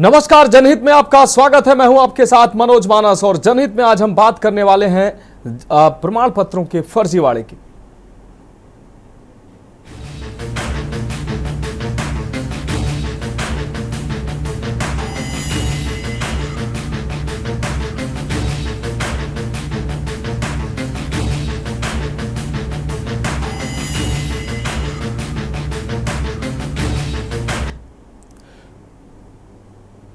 नमस्कार, जनहित में आपका स्वागत है। मैं हूं आपके साथ मनोज मानस और जनहित में आज हम बात करने वाले हैं प्रमाण पत्रों के फर्जीवाड़े की।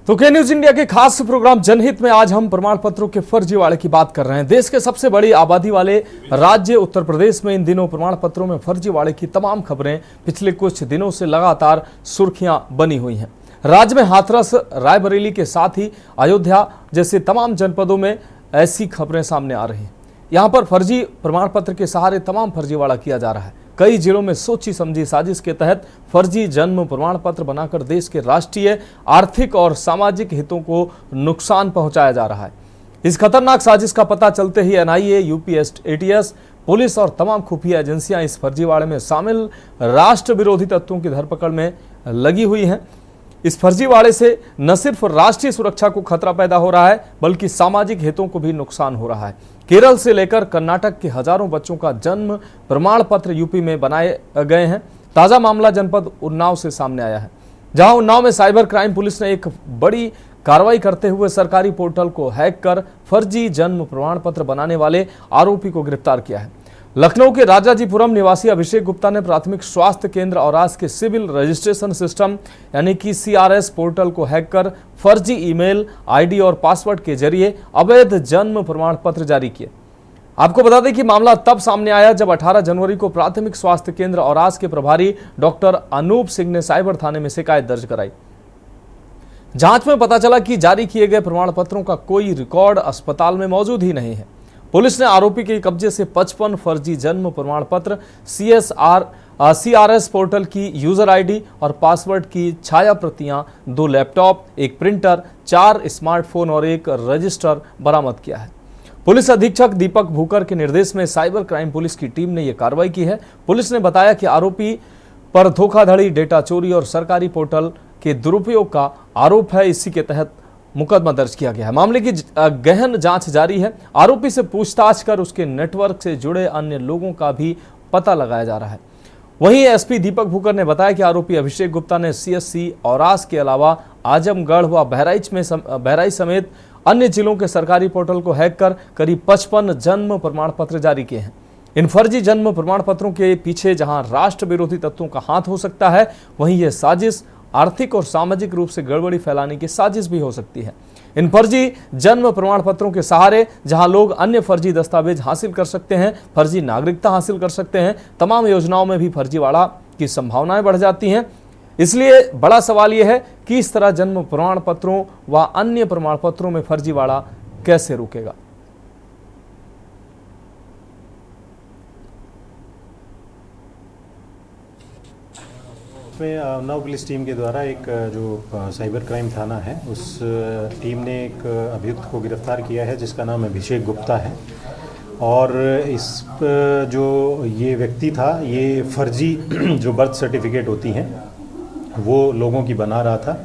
तो के न्यूज इंडिया के खास प्रोग्राम जनहित में आज हम प्रमाण पत्रों के फर्जीवाड़े की बात कर रहे हैं। देश के सबसे बड़ी आबादी वाले राज्य उत्तर प्रदेश में इन दिनों प्रमाण पत्रों में फर्जीवाड़े की तमाम खबरें पिछले कुछ दिनों से लगातार सुर्खियां बनी हुई हैं। राज्य में हाथरस, रायबरेली के साथ ही अयोध्या जैसे तमाम जनपदों में ऐसी खबरें सामने आ रही हैं। यहाँ पर फर्जी प्रमाण पत्र के सहारे तमाम फर्जीवाड़ा किया जा रहा है। कई जिलों में सोची समझी साजिश के तहत फर्जी जन्म प्रमाण पत्र बनाकर देश के राष्ट्रीय, आर्थिक और सामाजिक हितों को नुकसान पहुंचाया जा रहा है। इस खतरनाक साजिश का पता चलते ही एनआईए, यूपी एटीएस, पुलिस और तमाम खुफिया एजेंसियां इस फर्जीवाड़े में शामिल राष्ट्र विरोधी तत्वों की धरपकड़ में लगी हुई हैं। इस फर्जीवाड़े से न सिर्फ राष्ट्रीय सुरक्षा को खतरा पैदा हो रहा है बल्कि सामाजिक हितों को भी नुकसान हो रहा है। केरल से लेकर कर्नाटक के हजारों बच्चों का जन्म प्रमाण पत्र यूपी में बनाए गए हैं। ताजा मामला जनपद उन्नाव से सामने आया है, जहां उन्नाव में साइबर क्राइम पुलिस ने एक बड़ी कार्रवाई करते हुए सरकारी पोर्टल को हैक कर फर्जी जन्म प्रमाण पत्र बनाने वाले आरोपी को गिरफ्तार किया है। लखनऊ के राजाजीपुरम निवासी अभिषेक गुप्ता ने प्राथमिक स्वास्थ्य केंद्र और आज के सिविल रजिस्ट्रेशन सिस्टम यानी कि सीआरएस पोर्टल को हैक कर फर्जी ईमेल आईडी और पासवर्ड के जरिए अवैध जन्म प्रमाण पत्र जारी किए। आपको बता दें कि मामला तब सामने आया जब 18 जनवरी को प्राथमिक स्वास्थ्य केंद्र और आज के प्रभारी डॉक्टर अनूप सिंह ने साइबर थाने में शिकायत दर्ज कराई। जांच में पता चला कि जारी किए गए प्रमाण पत्रों का कोई रिकॉर्ड अस्पताल में मौजूद ही नहीं है। पुलिस ने आरोपी के कब्जे से 55 फर्जी जन्म प्रमाण पत्र, सीआरएस पोर्टल की यूजर आईडी और पासवर्ड की छाया प्रतियां, 2 लैपटॉप, एक प्रिंटर, 4 स्मार्टफोन और एक रजिस्टर बरामद किया है। पुलिस अधीक्षक दीपक भूकर के निर्देश में साइबर क्राइम पुलिस की टीम ने यह कार्रवाई की है। पुलिस ने बताया कि आरोपी पर धोखाधड़ी, डेटा चोरी और सरकारी पोर्टल के दुरुपयोग का आरोप है। इसी के तहत मुकदमा दर्ज किया गया है। मामले की गहन जांच जारी है। आरोपी से पूछताछ कर उसके नेटवर्क से जुड़े अन्य लोगों का भी पता लगाया जा रहा है। वहीं एसपी दीपक भूकर ने बताया कि आरोपी अभिषेक गुप्ता ने सीएससी, औरास के अलावा आजमगढ़ व बहराइच समेत अन्य जिलों के सरकारी पोर्टल को हैक कर करीब 55 जन्म प्रमाण पत्र जारी किए हैं। इन फर्जी जन्म प्रमाण पत्रों के पीछे जहां राष्ट्र विरोधी तत्वों का हाथ हो सकता है, वहीं यह साजिश आर्थिक और सामाजिक रूप से गड़बड़ी फैलाने की साजिश भी हो सकती है। इन फर्जी जन्म प्रमाण पत्रों के सहारे जहां लोग अन्य फर्जी दस्तावेज हासिल कर सकते हैं, फर्जी नागरिकता हासिल कर सकते हैं, तमाम योजनाओं में भी फर्जीवाड़ा की संभावनाएं बढ़ जाती हैं। इसलिए बड़ा सवाल यह है कि इस तरह जन्म प्रमाण पत्रों व अन्य प्रमाण पत्रों में फर्जीवाड़ा कैसे रुकेगा। इसमें उन्नाव पुलिस टीम के द्वारा एक जो साइबर क्राइम थाना है उस टीम ने एक अभियुक्त को गिरफ्तार किया है जिसका नाम अभिषेक गुप्ता है। और इस जो ये व्यक्ति था, ये फर्जी जो बर्थ सर्टिफिकेट होती हैं वो लोगों की बना रहा था।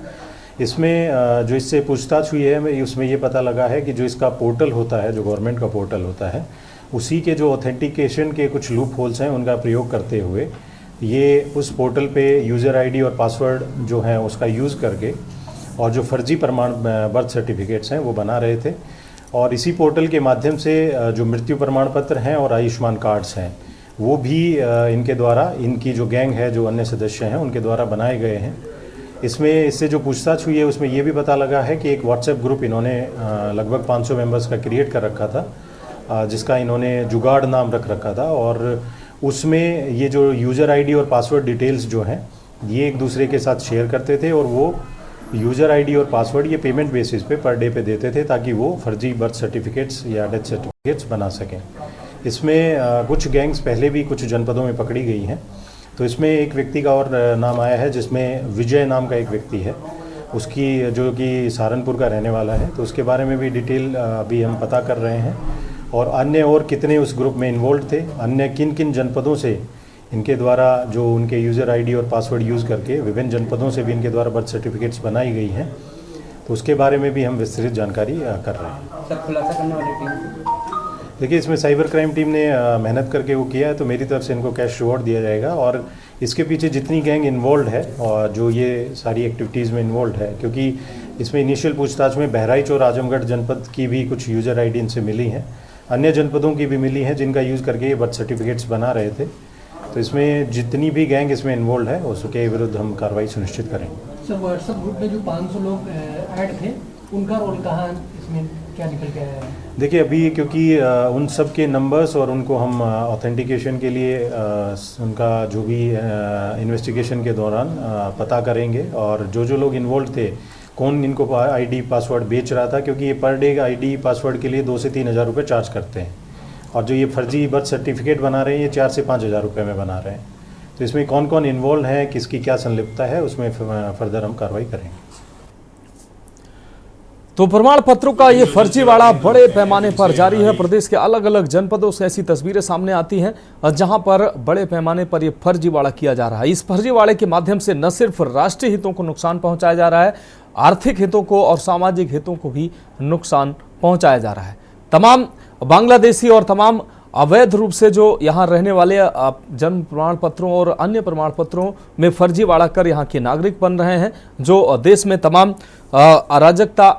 इसमें जो इससे पूछताछ हुई है उसमें ये पता लगा है कि जो इसका पोर्टल होता है, जो गवर्नमेंट का पोर्टल होता है, उसी के जो ऑथेंटिकेशन के कुछ लूप होल्स हैं उनका प्रयोग करते हुए ये उस पोर्टल पे यूज़र आईडी और पासवर्ड जो है उसका यूज़ करके और जो फर्जी प्रमाण बर्थ सर्टिफिकेट्स हैं वो बना रहे थे। और इसी पोर्टल के माध्यम से जो मृत्यु प्रमाण पत्र हैं और आयुष्मान कार्ड्स हैं वो भी इनके द्वारा, इनकी जो गैंग है, जो अन्य सदस्य हैं उनके द्वारा बनाए गए हैं। इससे जो पूछताछ हुई है उसमें ये भी पता लगा है कि एक व्हाट्सएप ग्रुप इन्होंने लगभग 500 मेंबर्स का क्रिएट कर रखा था, जिसका इन्होंने जुगाड़ नाम रख रखा था। और उसमें ये जो यूज़र आईडी और पासवर्ड डिटेल्स जो हैं ये एक दूसरे के साथ शेयर करते थे और वो यूज़र आईडी और पासवर्ड ये पेमेंट बेसिस पे पर डे पे देते थे ताकि वो फर्जी बर्थ सर्टिफिकेट्स या डेथ सर्टिफिकेट्स बना सकें। इसमें कुछ गैंग्स पहले भी कुछ जनपदों में पकड़ी गई हैं। तो इसमें एक व्यक्ति का और नाम आया है जिसमें विजय नाम का एक व्यक्ति है, उसकी जो कि सहारनपुर का रहने वाला है। तो उसके बारे में भी डिटेल अभी हम पता कर रहे हैं। और अन्य और कितने उस ग्रुप में इन्वॉल्व थे, अन्य किन किन जनपदों से इनके द्वारा जो उनके यूज़र आईडी और पासवर्ड यूज़ करके विभिन्न जनपदों से भी इनके द्वारा बर्थ सर्टिफिकेट्स बनाई गई हैं, उसके बारे में भी हम विस्तृत जानकारी कर रहे हैं। सर, खुलासा करने वाली टीम, देखिए, इसमें साइबर क्राइम टीम ने मेहनत करके वो किया है, तो मेरी तरफ से इनको कैश रिवॉर्ड दिया जाएगा। और इसके पीछे जितनी गैंग इन्वॉल्व है और जो ये सारी एक्टिविटीज़ में इन्वॉल्व है, क्योंकि इसमें इनिशियल पूछताछ में बहराइच और आजमगढ़ जनपद की भी कुछ यूज़र आईडी इनसे मिली हैं, अन्य जनपदों की भी मिली हैं जिनका यूज़ करके ये बर्थ सर्टिफिकेट्स बना रहे थे। तो इसमें जितनी भी गैंग इसमें इन्वॉल्व है उसके विरुद्ध हम कार्रवाई सुनिश्चित करेंगे। सर, व्हाट्सएप ग्रुप में जो 500 लोग ऐड थे, उनका रोल कहाँ इसमें क्या निकल के आया है? देखिए, अभी क्योंकि उन सब के नंबर्स और उनको हम ऑथेंटिकेशन के लिए उनका जो भी इन्वेस्टिगेशन के दौरान पता करेंगे, और जो लोग इन्वॉल्व थे, कौन इनको आईडी पासवर्ड बेच रहा था, क्योंकि ये पर डे आईडी पासवर्ड के लिए 2 से 3 हज़ार रुपये चार्ज करते हैं, और जो ये फर्जी बर्थ सर्टिफिकेट बना रहे हैं ये 4 से 5 हज़ार रुपये में बना रहे हैं। तो इसमें कौन कौन इन्वॉल्व है, किसकी क्या संलिप्तता है, उसमें फर्दर हम कार्रवाई करेंगे। तो प्रमाण पत्रों का ये फर्जीवाड़ा बड़े पैमाने पर जारी है। प्रदेश के अलग अलग जनपदों से ऐसी तस्वीरें सामने आती हैं जहां पर बड़े पैमाने पर ये फर्जीवाड़ा किया जा रहा है। इस फर्जीवाड़े के माध्यम से न सिर्फ राष्ट्रीय हितों को नुकसान पहुंचाया जा रहा है, आर्थिक हितों को और सामाजिक हितों को भी नुकसान पहुंचाया जा रहा है। तमाम बांग्लादेशी और तमाम अवैध रूप से जो यहाँ रहने वाले जन्म प्रमाण पत्रों और अन्य प्रमाण पत्रों में फर्जीवाड़ा कर यहाँ के नागरिक बन रहे हैं, जो देश में तमाम अराजकता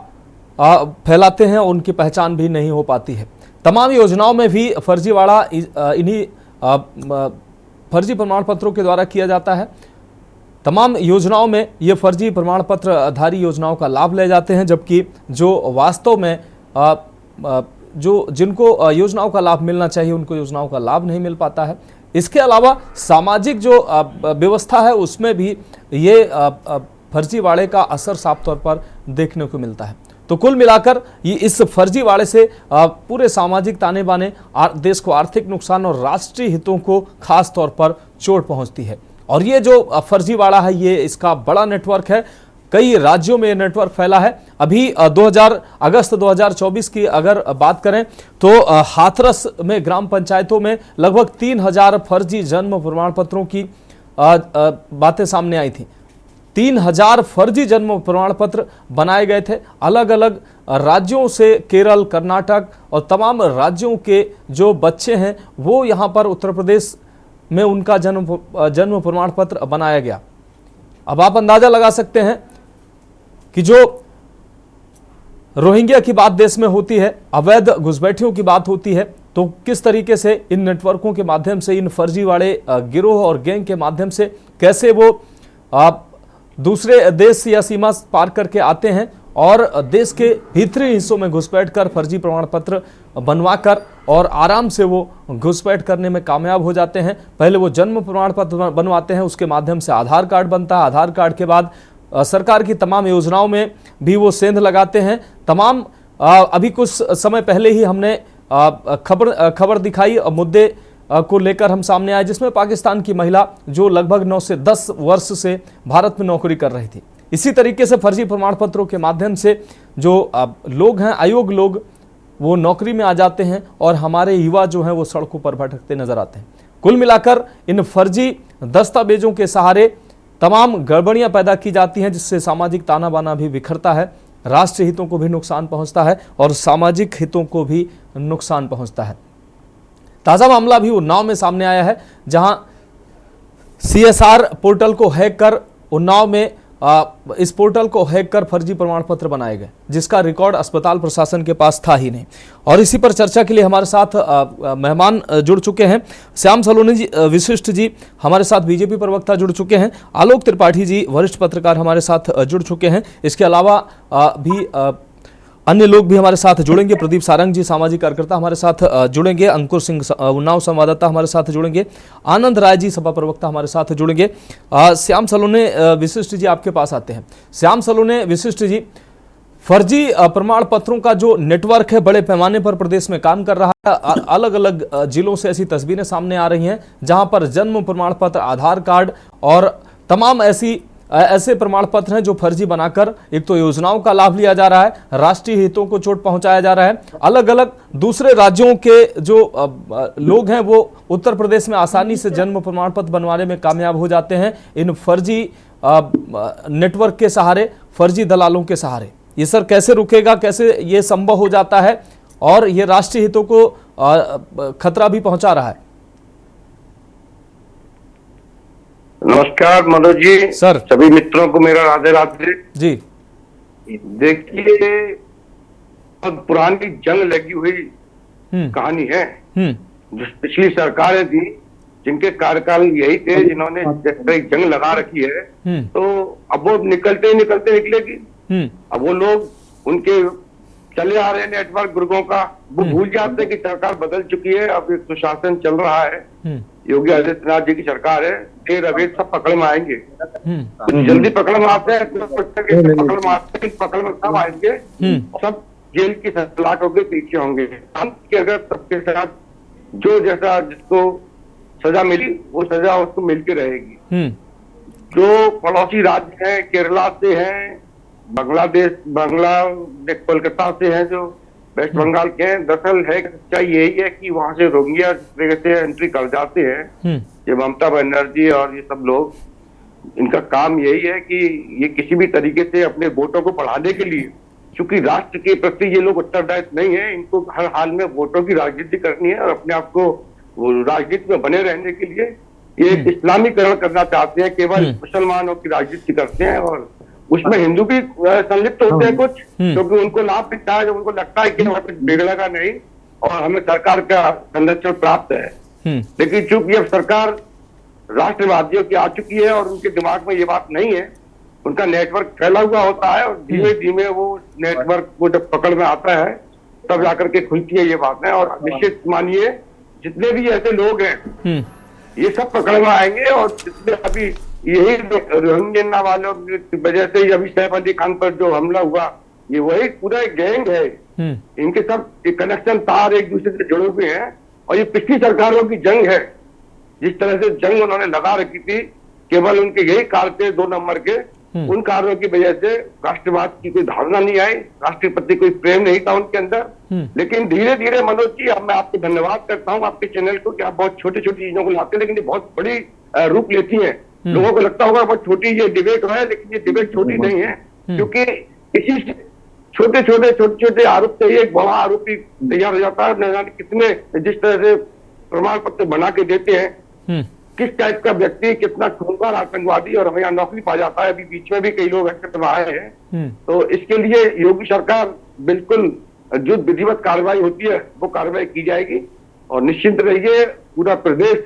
फैलाते हैं, उनकी पहचान भी नहीं हो पाती है। तमाम योजनाओं में भी फर्जीवाड़ा इन्हीं फर्जी प्रमाण पत्रों के द्वारा किया जाता है। तमाम योजनाओं में ये फर्जी प्रमाण पत्र धारी योजनाओं का लाभ ले जाते हैं, जबकि जो वास्तव में जो जिनको योजनाओं का लाभ मिलना चाहिए उनको योजनाओं का लाभ नहीं मिल पाता है। इसके अलावा सामाजिक जो व्यवस्था है उसमें भी ये फर्जीवाड़े का असर साफ तौर पर देखने को मिलता है। तो कुल मिलाकर ये इस फर्जीवाड़े से पूरे सामाजिक ताने बाने, देश को आर्थिक नुकसान और राष्ट्रीय हितों को खास तौर पर चोट पहुंचती है। और ये जो फर्जीवाड़ा है ये इसका बड़ा नेटवर्क है, कई राज्यों में नेटवर्क फैला है। अभी अगस्त 2024 की अगर बात करें तो हाथरस में ग्राम पंचायतों में लगभग 3000 फर्जी जन्म प्रमाण पत्रों की बातें सामने आई थी। 3000 फर्जी जन्म प्रमाण पत्र बनाए गए थे। अलग अलग राज्यों से, केरल, कर्नाटक और तमाम राज्यों के जो बच्चे हैं वो यहाँ पर उत्तर प्रदेश में उनका जन्म प्रमाण पत्र बनाया गया। अब आप अंदाजा लगा सकते हैं कि जो रोहिंग्या की बात देश में होती है, अवैध घुसपैठियों की बात होती है, तो किस तरीके से इन नेटवर्कों के माध्यम से, इन फर्जीवाड़े गिरोह और गैंग के माध्यम से कैसे वो दूसरे देश या सीमा पार करके आते हैं और देश के भीतरी हिस्सों में घुसपैठ कर फर्जी प्रमाण पत्र बनवाकर और आराम से वो घुसपैठ करने में कामयाब हो जाते हैं। पहले वो जन्म प्रमाण पत्र बनवाते हैं, उसके माध्यम से आधार कार्ड बनता है, आधार कार्ड के बाद सरकार की तमाम योजनाओं में भी वो सेंध लगाते हैं। तमाम अभी कुछ समय पहले ही हमने खबर दिखाई मुद्दे को लेकर हम सामने आए, जिसमें पाकिस्तान की महिला जो लगभग 9 से 10 वर्ष से भारत में नौकरी कर रही थी। इसी तरीके से फर्जी प्रमाण पत्रों के माध्यम से जो लोग हैं, अयोग्य लोग, वो नौकरी में आ जाते हैं और हमारे युवा जो हैं वो सड़कों पर भटकते नजर आते हैं। कुल मिलाकर इन फर्जी दस्तावेजों के सहारे तमाम गड़बड़ियां पैदा की जाती हैं, जिससे सामाजिक ताना बाना भी बिखरता है, राष्ट्रीय हितों को भी नुकसान पहुंचता है और सामाजिक हितों को भी नुकसान पहुंचता है। ताजा मामला भी उन्नाव में सामने आया है, जहां CSR पोर्टल को हैक कर उन्नाव में इस पोर्टल को हैक कर फर्जी प्रमाण पत्र बनाए गए, जिसका रिकॉर्ड अस्पताल प्रशासन के पास था ही नहीं। और इसी पर चर्चा के लिए हमारे साथ मेहमान जुड़ चुके हैं। श्याम सलोनी जी, विशिष्ट जी हमारे साथ बीजेपी प्रवक्ता जुड़ चुके हैं। आलोक त्रिपाठी जी, वरिष्ठ पत्रकार हमारे साथ जुड़ चुके हैं। इसके अलावा भी अन्य लोग भी हमारे साथ जुड़ेंगे। प्रदीप सारंग जी, सामाजिक कार्यकर्ता हमारे साथ जुड़ेंगे। अंकुर सिंह, उन्नाव संवाददाता हमारे साथ जुड़ेंगे। आनंद राय जी, सपा प्रवक्ता हमारे साथ जुड़ेंगे। श्याम सलोने, विशिष्ट जी आपके पास आते हैं। श्याम सलोने, विशिष्ट जी, फर्जी प्रमाण पत्रों का जो नेटवर्क है बड़े पैमाने पर प्रदेश में काम कर रहा है। अलग अलग जिलों से ऐसी तस्वीरें सामने आ रही हैं जहां पर जन्म प्रमाण पत्र, आधार कार्ड और तमाम ऐसे प्रमाण पत्र हैं जो फर्जी बनाकर एक तो योजनाओं का लाभ लिया जा रहा है, राष्ट्रीय हितों को चोट पहुंचाया जा रहा है। अलग अलग दूसरे राज्यों के जो लोग हैं वो उत्तर प्रदेश में आसानी से जन्म प्रमाण पत्र बनवाने में कामयाब हो जाते हैं इन फर्जी नेटवर्क के सहारे, फर्जी दलालों के सहारे। ये सर कैसे रुकेगा, कैसे ये संभव हो जाता है और ये राष्ट्रीय हितों को खतरा भी पहुंचा रहा है? नमस्कार मनोज जी, सर। सभी मित्रों को मेरा राधे राधे जी। देखिए, बहुत पुरानी जंग लगी हुई कहानी है। जो पिछली सरकारें थी, जिनके कार्यकाल यही थे, जिन्होंने एक जंग लगा रखी है, तो अब वो निकलते निकलेगी। अब वो लोग उनके चले आ रहे नेटवर्क ग्रुपों का, वो भूल जाते हैं कि सरकार बदल चुकी है, अब एक सुशासन चल रहा है। योगी आदित्यनाथ जी की सरकार है, देर अबेर सब पकड़ में आएंगे। जल्दी पकड़ में आते हैं, पकड़ में सब आएंगे, सब जेल की सलाखों के पीछे होंगे। कि अगर सबके साथ जो जैसा जिसको सजा मिली, वो सजा उसको मिलके रहेगी। जो पड़ोसी राज्य हैं, केरला से हैं, कोलकाता से हैं, जो वेस्ट बंगाल के हैं, दरअसल है सच्चाई यही है कि वहां से रोहिंग्या से एंट्री कर जाते हैं। ये ममता बनर्जी और ये सब लोग, इनका काम यही है कि ये किसी भी तरीके से अपने वोटों को बढ़ाने के लिए, क्योंकि राष्ट्र के प्रति ये लोग उत्तरदायित्व नहीं है, इनको हर हाल में वोटों की राजनीति करनी है और अपने आप को राजनीति में बने रहने के लिए ये इस्लामीकरण करना चाहते हैं। केवल मुसलमानों की राजनीति करते हैं और उसमें हिंदू भी संलिप्त होते हैं कुछ, क्योंकि उनको लाभ मिलता है, जब उनको लगता है कि वहां कुछ बिगड़ेगा नहीं और हमें सरकार का संरक्षण प्राप्त है। लेकिन चूंकि अब सरकार राष्ट्रवादियों की आ चुकी है और उनके दिमाग में ये बात नहीं है, उनका नेटवर्क फैला हुआ होता है और धीमे धीमे वो नेटवर्क को जब पकड़ में आता है तब जाकर के खुलती है ये बातें। और निश्चित मानिए, जितने भी ऐसे लोग हैं ये सब पकड़ में आएंगे और जितने अभी यही रोहिंग्या वालों की वजह से अभी सैफ अली खान पर जो हमला हुआ, ये वही पूरा एक गैंग है। इनके सब कनेक्शन तार एक दूसरे से जुड़े हुए हैं और ये पिछली सरकारों की जंग है। जिस तरह से जंग उन्होंने लगा रखी थी, केवल उनके यही कार्य थे 2 नंबर के, उन कार्यों की वजह से राष्ट्रवाद की कोई धारणा नहीं आई, राष्ट्र के प्रति कोई प्रेम नहीं था उनके अंदर। लेकिन धीरे धीरे मनोज जी, अब मैं आपको धन्यवाद करता हूँ आपके चैनल को कि आप बहुत छोटी छोटी चीजों को लाते हैं, लेकिन ये बहुत बड़ी रूप लेती है। लोगों को लगता होगा बहुत छोटी ये डिबेट है, लेकिन ये डिबेट छोटी नहीं है, क्योंकि इसी छोटे छोटे आरोप से एक बड़ा आरोपी तैयार हो जाता है। न जाने कितने, जिस तरह से प्रमाण पत्र बना के देते हैं, किस टाइप का व्यक्ति कितना खूंखार आतंकवादी और हमें यहाँ नौकरी पा जाता है। अभी बीच में भी कई लोग ऐसे आए हैं। तो इसके लिए योगी सरकार बिल्कुल जो विधिवत कार्रवाई होती है वो कार्रवाई की जाएगी और निश्चिंत रहिए, पूरा प्रदेश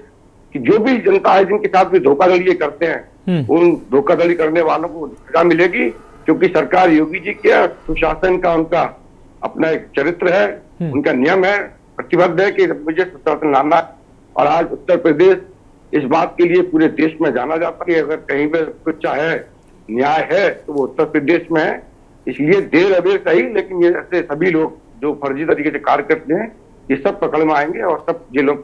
कि जो भी जनता है जिनके साथ भी धोखाधड़ी करते हैं, उन धोखाधड़ी करने वालों को सजा मिलेगी, क्योंकि सरकार योगी जी के सुशासन का उनका अपना एक चरित्र है, उनका नियम है, प्रतिबद्ध है कि मुझे सुशासन लाना। और आज उत्तर प्रदेश इस बात के लिए पूरे देश में जाना जाता है कि अगर कहीं पे कुछ चाहे न्याय है तो वो उत्तर प्रदेश में है। इसलिए देर अबेर सही, लेकिन ये ऐसे सभी लोग जो फर्जी तरीके से कार्य करते हैं, ये सब पकड़ में आएंगे और सब जेलों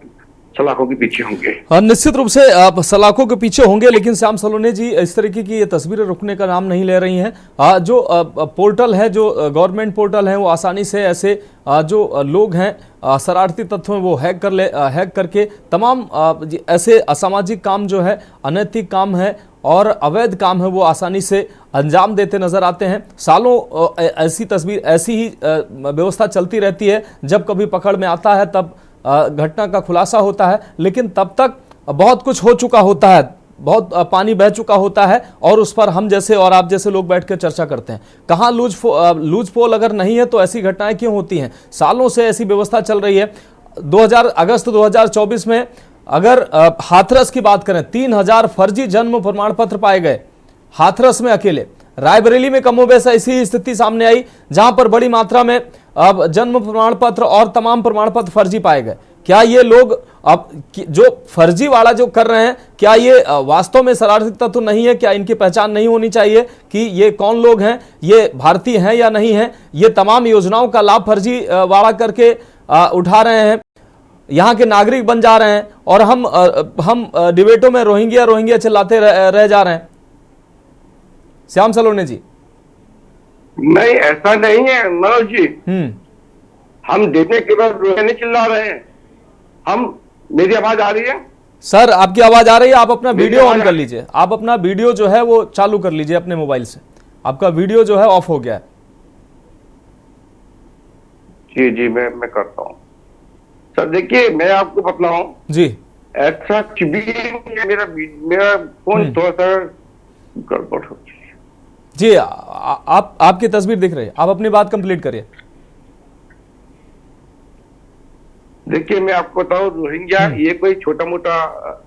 सलाखों के पीछे होंगे। निश्चित रूप से आप सलाखों के पीछे होंगे, लेकिन श्याम सलोने जी, इस तरीके की ये तस्वीरें रुकने का नाम नहीं ले रही हैं। जो पोर्टल है, जो गवर्नमेंट पोर्टल है, वो आसानी से ऐसे जो लोग हैं शरारती तत्व हैं वो हैक करके तमाम ऐसे असामाजिक काम जो है, अनैतिक काम है और अवैध काम है, वो आसानी से अंजाम देते नजर आते हैं। सालों ऐसी ही व्यवस्था चलती रहती है। जब कभी पकड़ में आता है तब घटना का खुलासा होता है, लेकिन तब तक बहुत कुछ हो चुका होता है, बहुत पानी बह चुका होता है और उस पर हम जैसे और आप जैसे लोग बैठकर चर्चा करते हैं। कहाँ लूज पोल अगर नहीं है तो ऐसी घटनाएं क्यों होती हैं? सालों से ऐसी व्यवस्था चल रही है। अगस्त 2024 में अगर हाथरस की बात करें, 3000 फर्जी जन्म प्रमाण पत्र पाए गए हाथरस में अकेले। रायबरेली में कमोबेश ऐसी स्थिति सामने आई, जहां पर बड़ी मात्रा में अब जन्म प्रमाण पत्र और तमाम प्रमाण पत्र फर्जी पाए गए। क्या ये लोग अब जो फर्जी वाला जो कर रहे हैं, क्या ये वास्तव में शरारती तत्व नहीं है? क्या इनकी पहचान नहीं होनी चाहिए कि ये कौन लोग हैं, ये भारतीय हैं या नहीं हैं? ये तमाम योजनाओं का लाभ फर्जी वाला करके उठा रहे हैं, यहाँ के नागरिक बन जा रहे हैं और हम डिबेटों में रोहिंग्या चिल्लाते रह जा रहे हैं। श्याम सलोने जी, नहीं, ऐसा नहीं है मनोज जी। हम देखने के बाद नहीं चिल्ला रहे हैं हम। मेरी आवाज आ रही है? सर आपकी आवाज आ रही है। आप अपना वीडियो ऑन कर लीजिए, आप अपना वीडियो जो है वो चालू कर लीजिए अपने मोबाइल से। आपका वीडियो जो है ऑफ हो गया है। जी जी, मैं करता हूँ सर। देखिए मैं आपको बतलाऊं, जी ऐसा कुछ भी नहीं है। मेरा फोन थोड़ा सा गड़बड़ हो गई। जी आप आपकी तस्वीर दिख रही है, आप अपनी बात कंप्लीट करिए। देखिए मैं आपको बताऊं, रोहिंग्या ये कोई छोटा मोटा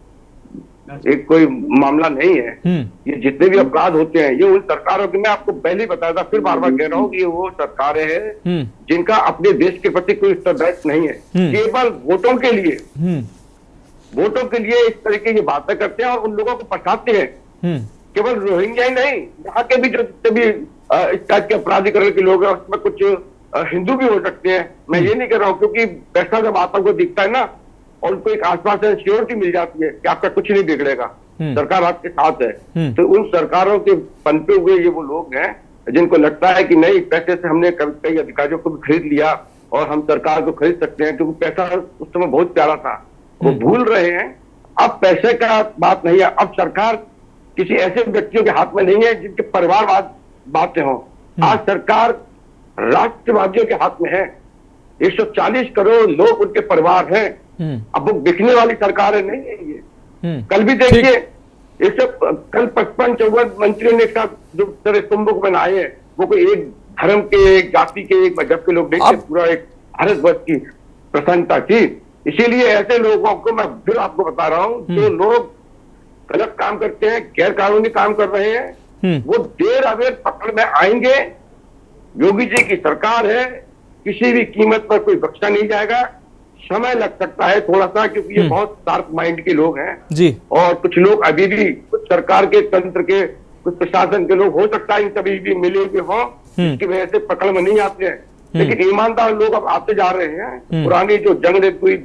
एक कोई मामला नहीं है। ये जितने भी अपराध होते हैं ये उन सरकारों की, मैं आपको पहले ही बताया था, फिर बार बार कह रहा हूँ कि ये वो सरकारें हैं जिनका अपने देश के प्रति कोई उत्तरदायित्व नहीं है। केवल वोटों के लिए इस तरह की ये बातें करते हैं और उन लोगों को फंसाते हैं। केवल रोहिंग्या ही नहीं, यहाँ के भी जो जितने भी इस टाइप के अपराधीकरण के लोग हैं उसमें कुछ हिंदू भी हो सकते हैं। मैं ये नहीं कह रहा हूँ, क्योंकि पैसा जब आतंक को दिखता है ना और उनको एक आसपास से सिक्योरिटी मिल जाती है कि आपका कुछ नहीं बिगड़ेगा, सरकार आपके साथ है, तो उन सरकारों के पनपे हुए ये वो लोग हैं जिनको लगता है कि नहीं, पैसे से हमने कई अधिकारियों को भी खरीद लिया और हम सरकार को खरीद सकते हैं, क्योंकि पैसा उस समय बहुत प्यारा था। वो भूल रहे हैं अब पैसे का बात नहीं है। अब सरकार किसी ऐसे व्यक्तियों के हाथ में नहीं है जिनके परिवारवाद बातें हों। आज सरकार राष्ट्रवादियों के हाथ में है। 140 करोड़ लोग उनके परिवार हैं। अब वो बिकने वाली सरकार नहीं है ये। कल भी देखिए, ये सब कल 55-54 मंत्रियों ने एक साथ जो तरह कुंभ में आए हैं, वो कोई एक धर्म के, एक जाति के, एक मजहब के लोग नहीं थे, पूरा एक भारतवर्ष की प्रसन्नता थी। इसीलिए ऐसे लोगों को मैं फिर आपको बता रहा हूँ, जो लोग गलत काम करते हैं, गैर कानूनी काम कर रहे हैं, वो देर अबेर पकड़ में आएंगे। योगी जी की सरकार है, किसी भी कीमत पर कोई बख्शा नहीं जाएगा। समय लग सकता है थोड़ा सा, क्योंकि ये बहुत शार्प माइंड के लोग हैं जी, और कुछ लोग अभी भी कुछ सरकार के तंत्र के, कुछ प्रशासन के लोग हो सकता है इन कभी भी मिले हुए हों, इसकी वजह से पकड़ में नहीं आते हैं। लेकिन ईमानदार लोग अब आते जा रहे हैं। पुरानी जो जंग हुई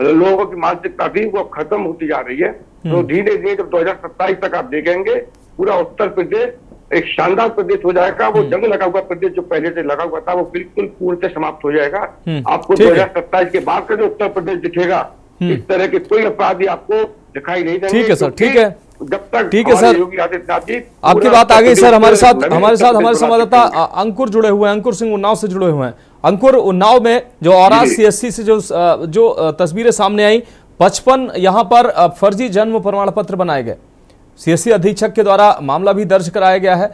लोगों की मानसिकता थी वो अब खत्म होती जा रही है। तो धीरे धीरे जब 2027 तक आप देखेंगे पूरा उत्तर प्रदेश एक शानदार प्रदेश हो जाएगा। वो जंग लगा हुआ प्रदेश जो पहले से लगा हुआ था वो बिल्कुल पूर्ण से समाप्त हो जाएगा। आपको 2027 के बाद का जो उत्तर प्रदेश दिखेगा, इस तरह के कोई अपराधी आपको दिखाई नहीं देंगे। ठीक है सर, ठीक है, जब तक ठीक है सर, योगी आदित्यनाथ जी आपकी बात आ गई सर। हमारे साथ हमारे संवाददाता अंकुर जुड़े हुए हैं, अंकुर सिंह उन्नाव से जुड़े हुए हैं। अंकुर, उन्नाव में जो औराद CSC से जो तस्वीरें सामने आई, 55 यहाँ पर फर्जी जन्म प्रमाण पत्र बनाए गए। CSC अधीक्षक के द्वारा मामला भी दर्ज कराया गया है।